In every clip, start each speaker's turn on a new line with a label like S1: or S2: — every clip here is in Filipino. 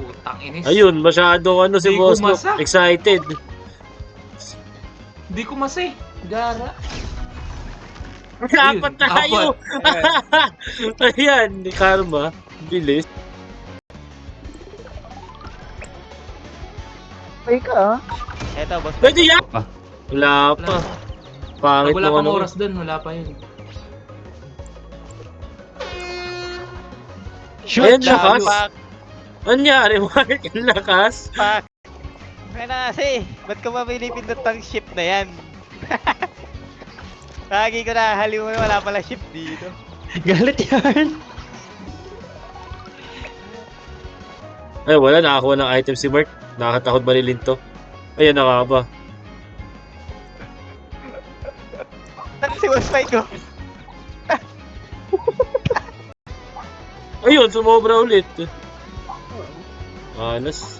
S1: Putang inis.
S2: Ayun, masyado ano si
S1: Di
S2: Boss Nook.
S1: kumasa.
S2: Excited.
S1: Di ko masay. Gara.
S2: Apat tayo!
S1: Apat.
S2: Ayan, ni Karma. Bilis.
S3: Ay ka, ah.
S4: Eto, boss.
S2: Pwede yan!
S5: Pa.
S2: Wala
S1: Wala
S2: pa.
S1: pa.
S2: Pangit
S1: Pag wala
S2: mo
S1: pang
S2: ano.
S1: oras dun, wala pa yun.
S4: Shoot!
S2: Ayan, lakas.
S4: Pak!
S2: Anyari, Mark? Ang lakas.
S4: Pak! Kaya na kasi, ba't ka ba pinipindot ang ship na yan? Lagi ko na, haliw mo na wala pala ship dito.
S5: Galit yan.
S2: Ay, wala. Nakakuha ng item si Mark. Nakakatakot balilin to. Ayan, nakaba.
S4: Ano si boss fight ko?
S2: Ayun, sumobra ulit. Anas.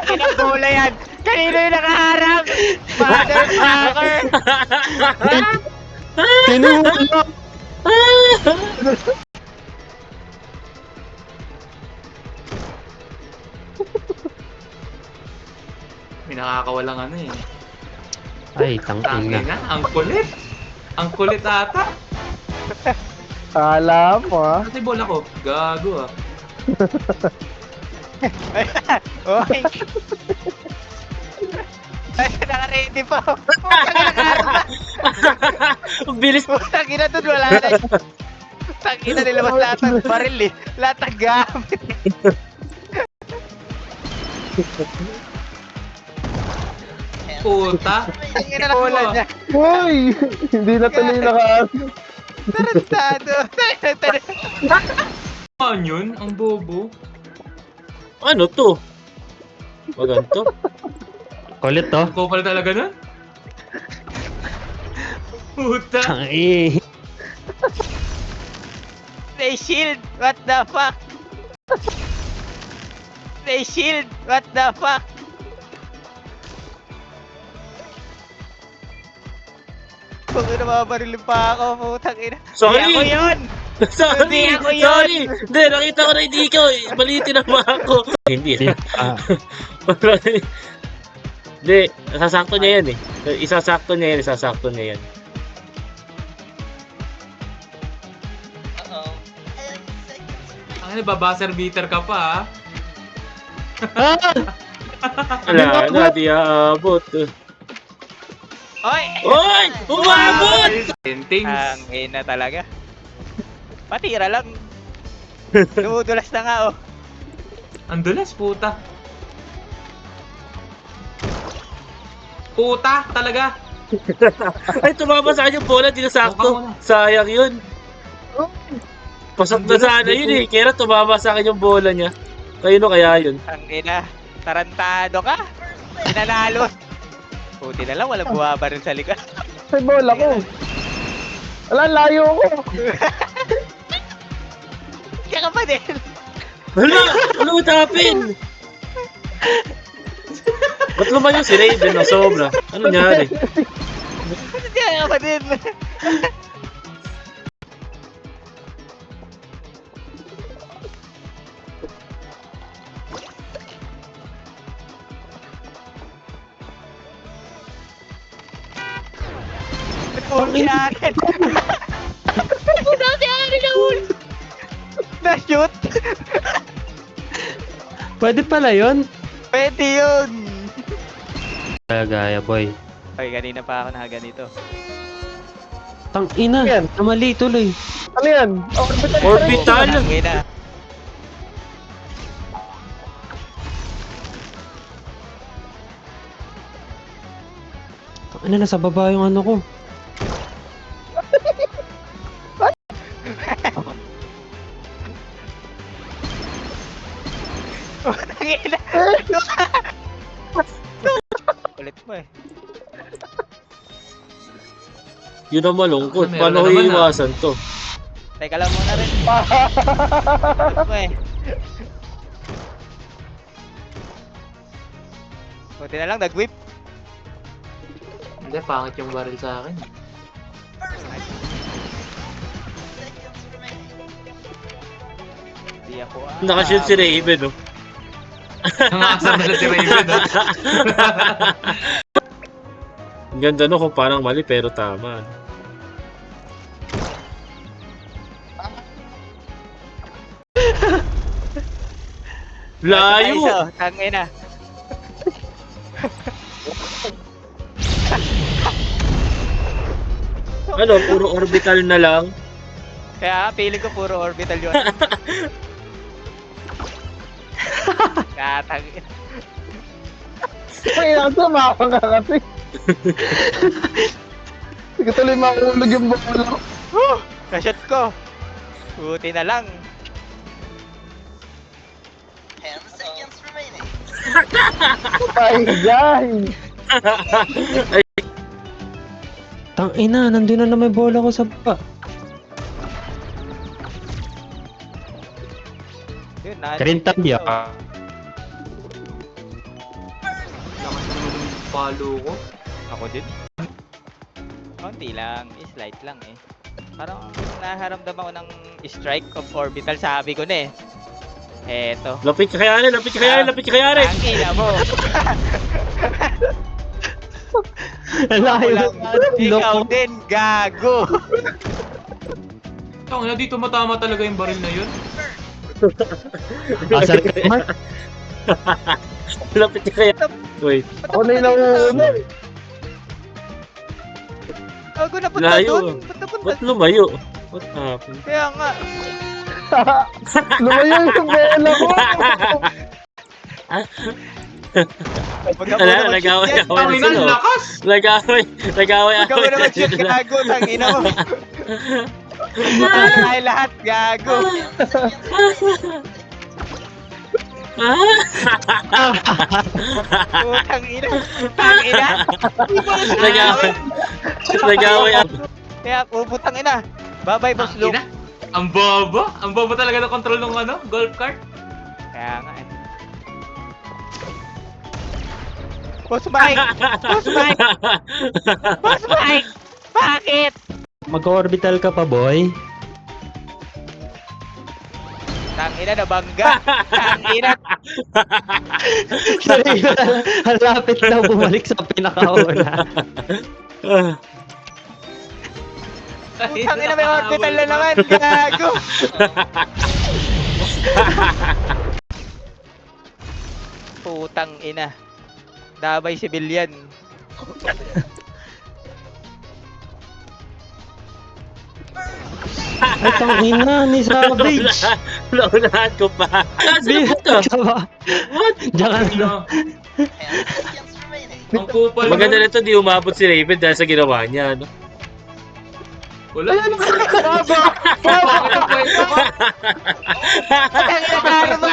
S4: Ang bola yan! Kanino yung nakaharap? Motherfucker!
S5: Tinulo.
S1: May nakakawalang ano eh.
S5: Ay, tangin na.
S1: Tangina, ang kulit. Ang kulit ata.
S3: Kala mo, ah.
S1: Kasi bola ko. Gago ah.
S4: Oy! Ay, naka-ready pa. Putang ina, nakaharap.
S2: Ang bilis.
S4: Putang ina dun, wala na. Putang ina, nilabas lahat ng baril eh. Lahat ng gamit.
S1: Puta.
S4: Ang ina na bola niya.
S3: Uy! Hindi na tuloy naka...
S4: Tarantado.
S1: Ano yun? Ang bobo.
S2: Ano to? Maganto.
S5: Kulit to.
S1: Ikaw pala talaga nun? Puta.
S5: Tangin.
S4: Stay shield. What the fuck? Stay shield. What the fuck? Kung nababarilin pa ako, putang ina.
S2: Sorry.
S4: Di ako yun!
S2: Sorry!
S4: Hindi ako yun.
S2: Sorry! Hindi, nakita ko na hindi ikaw eh. Malitin naman ako. Hindi.
S5: Ah,
S2: Hindi, sasakto niya yan eh. Isasakto niya yan, isasakto niya yan.
S1: Ang ina, babuzzer beater ka pa ah.
S2: Wala na, di aabot.
S4: Oy!
S2: Oy! Umabot!
S1: Sentings.
S4: Ang ina talaga. Patira lang. Dumudulas na nga oh.
S1: Ang dulas, puta. Puta, talaga.
S2: Ay, tumama sa akin yung bola, di nasakto. Sayang yun. Pasok na sana yun eh. Kaya tumama sa akin yung bola niya. Kayo no kaya yun.
S4: Ang ina. Tarantado ka. Pinanalo. Puti na lang, walang buwaba rin sa likod.
S3: Sa bola ko. Wala, layo ko.
S4: Kaya ka pa din.
S2: Hala! Ano tapin? Ba't lumayo si Raven na sobra? Ano nangyari?
S4: Kaya ka pa din. Nag-ulti akin. Nag-ulti akin na ul. Na-shoot.
S5: pwede pala yun.
S4: Pwede yun.
S5: Gaya, boy.
S4: Okay, kanina pa ako nakaganito.
S5: Tangina.
S3: Yan.
S5: Namali tuloy.
S3: Ano yan? Orbital.
S2: Orbital?
S4: Ang ina.
S5: Ano, nasa baba yung ano ko.
S4: Ang ina. Ulit mo eh.
S2: Yun ang malungkot.
S1: Meron
S2: Paano
S1: na
S2: ko
S1: naman,
S2: iiwasan to?
S4: Teka lang muna rin. Ulit mo eh. Buti na lang, nag-whip.
S1: Hindi, pangit yung baril sa akin.
S4: Di Hindi ako
S2: Nakashoot si Raven, oh.
S1: Nangasar na si Raven. ah.
S2: Ang ganda no kung parang mali pero tama. Layo!
S4: Tangina.
S2: Ano, puro orbital na lang.
S4: Kaya feeling ko puro orbital yun. Katangin.
S3: Ay, nasama ka nga kasi. Sige tuloy makulog yung bola.
S4: Nashot ko. Buti na lang.
S3: Ay, guys.
S5: Tangina, nandun na naman yung bola ko sa baba.
S4: Yun,
S5: Karintan diya.
S1: Lakas naman ng palo ko.
S4: Ako din. Konti lang. Slight lang eh. Parang naharamdam ako ng strike of orbital. Sabi ko na eh. Eto.
S2: Lapit ka kaya rin, lapit ka kaya rin, lapit ka kaya rin.
S4: Tangina mo.
S5: Layo
S4: Lang. Ikaw
S5: Loko.
S4: din, gago.
S1: Tangina, di tumatama talaga yung baril na yun.
S5: Asar ka, Mark.
S2: Lapit ka kaya. Wait,
S3: Ako na yung nauuna.
S4: Gago na punta
S2: Layo.
S4: dun. Ba't napunta?
S2: ba't lumayo? What happened?
S4: Kaya nga.
S3: Lumayo yung bola ko.
S4: Huwag ka
S2: Wala,
S4: muna mag-shoot
S2: nag-away
S4: yan.
S2: ako.
S1: Tangina,
S2: sila.
S1: lakas!
S2: Nag-away
S4: Huwag ka muna mag-shoot, gago. Tangina mo. Tayo lahat, gago. Putang ina. Tangina.
S2: Nag-away. Nag-away ako.
S4: Kaya, putang ina. Bye-bye, Boss Luke.
S1: Tangina. Ang bobo. Ang bobo talaga ng control ng ano, golf cart.
S4: Kaya nga eh. Boss Mike! Boss Mike! Boss Mike! Bakit?
S5: Mag-orbital ka pa, boy.
S4: Tangina, nabangga. Tangina.
S5: Sorry, ang lapit daw bumalik sa pinakauna.
S4: Tangina, may orbital na naman. Gago. Putang ina. Dabay civilian.
S5: Ay, tangina ni Savage.
S2: Naunahan ko pa. Saan ka?
S5: What? Diyan ka na.
S1: Ano? Ang kupal
S2: Maganda
S1: nun.
S2: nito, di umabot si Raven dahil sa ginawa niya. No?
S1: Wala. Bakit ang kwento ko?
S4: Tangina, karo mo.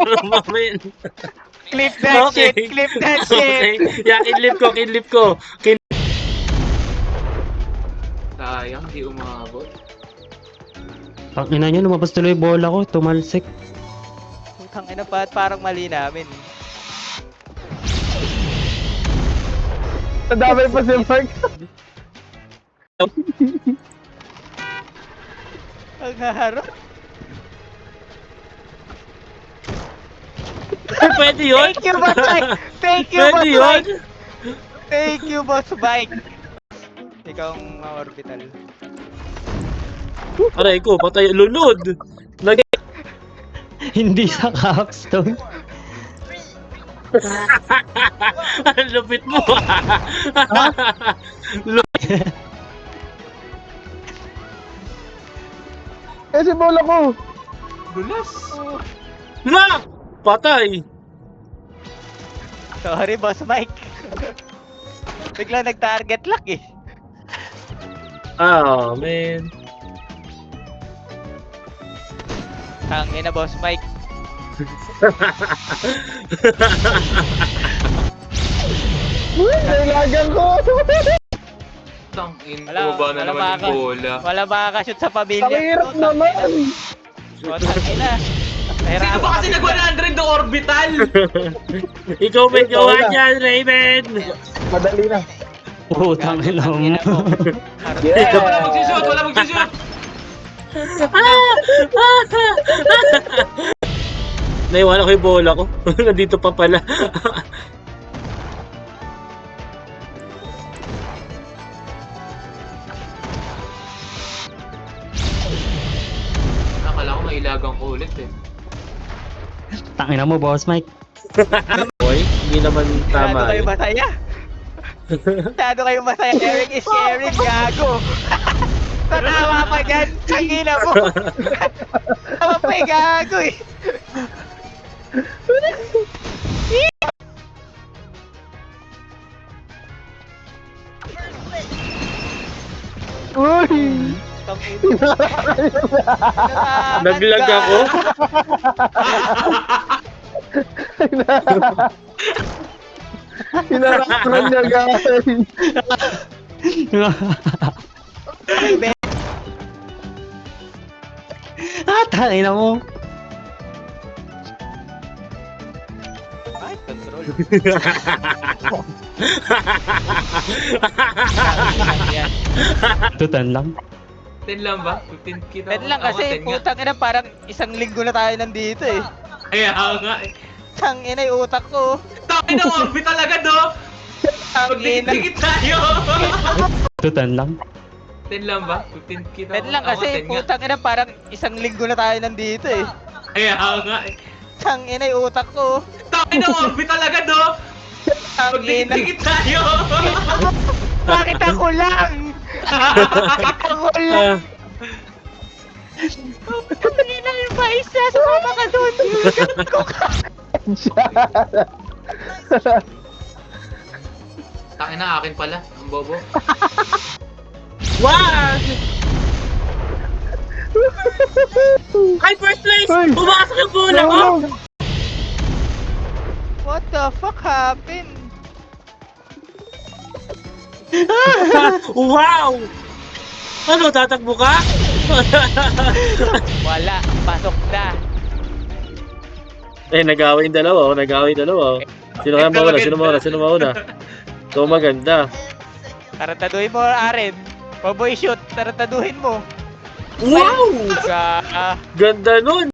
S2: Rumamin.
S4: Clip that shit. Clip that
S2: Okay.
S4: shit.
S2: Yeah, kinlip ko.
S1: Sayang, di umabot.
S5: Tangina niyo, lumabas tuloy yung bola ko. Tumalsik.
S4: Putang ina pa, parang mali namin.
S3: Nadamay pa si Mark.
S4: Ang harap.
S2: Pwede yun?
S4: Thank you, Boss Mike. Thank you, Boss
S2: Pwede yun?
S4: Mike. Thank you, Boss Mike. Ikaw ang orbital.
S2: Aray ko, patay. Lunod.
S5: Hindi sa capstone.
S2: Ang lupit mo.
S3: Eh, si bola ko.
S1: Dulas.
S2: Na! Patay.
S4: Sorry, Boss Mike. Bigla nag-target lock eh.
S2: Ah, man.
S4: Tangina, Boss Mike.
S3: Uy, nailagan ko.
S1: Tangin
S4: Wala-
S1: ko ba na
S4: wala
S1: naman yung
S4: baka.
S1: bola?
S4: Wala makakashoot sa pamilya.
S3: Ang hirap naman.
S4: O, tangina.
S1: Sino ba kasi nag-100 ng orbital?
S2: Ikaw may gawa niyan, Raven.
S3: Madali na.
S5: Putang ina mo.
S4: Tangina mo.
S3: Yeah.
S1: Wala magsushoot, wala magsushoot.
S2: Naiwanan ko yung bola ko. Nandito pa pala.
S1: Akala ko mailagang ko ulit eh.
S5: Tangina mo, Boss Mike.
S2: Boy, hindi naman
S4: Masyado
S2: tama
S4: kayo
S2: yun.
S4: masaya. Masyado kayo masaya. Eric is caring, gago. Tatawa pa dyan. Tangina mo. Tatawa pa yung gago eh.
S3: Uy!
S2: Naglag ako.
S3: Hinarangan niya, guys.
S5: Tangina mo.
S4: Ay, control. Yan.
S5: Tutan lang.
S1: 10 lang ba? 15 kita.
S4: Ten lang
S1: Ako,
S4: kasi
S1: 10 nga.
S4: putang ina parang isang linggo na tayo nandito eh.
S1: Kaya nga eh.
S4: Tang ina yung utak ko.
S1: Takin na orbit talaga do!
S4: Tang ina.
S1: Magdikit-dikit tayo!
S5: Tutan lang.
S1: 10 lang ba? 15 kita.
S4: Ten lang
S1: Ako,
S4: kasi
S1: 10 nga.
S4: putang ina parang isang linggo na tayo nandito eh.
S1: Kaya nga eh.
S4: Tang ina yung utak ko.
S1: Takin na orbit talaga do!
S4: Tang ina.
S1: Magdikit-dikit tayo!
S4: Bakit ako lang? Bakit ako lang? Tang ina yung pa isa. Sumama ka dun.
S1: Takin na akin pala. Ang bobo.
S2: Wow! Hi, first place!
S3: Uy!
S2: Pumasok yung bola ko!
S4: What the fuck happened?
S2: Wow! Ano, tatakbo ka?
S4: Wala. Pasok na.
S2: Nag-away yung dalawa. Nag-away yung dalawa. Sino kaya mauna? Sino mauna? Sino mauna? Ito maganda.
S4: Tarantaduhin mo, Aren. Paboy shoot. Tarantaduhin mo.
S2: Wow!
S4: Ga.
S2: Ganda nun!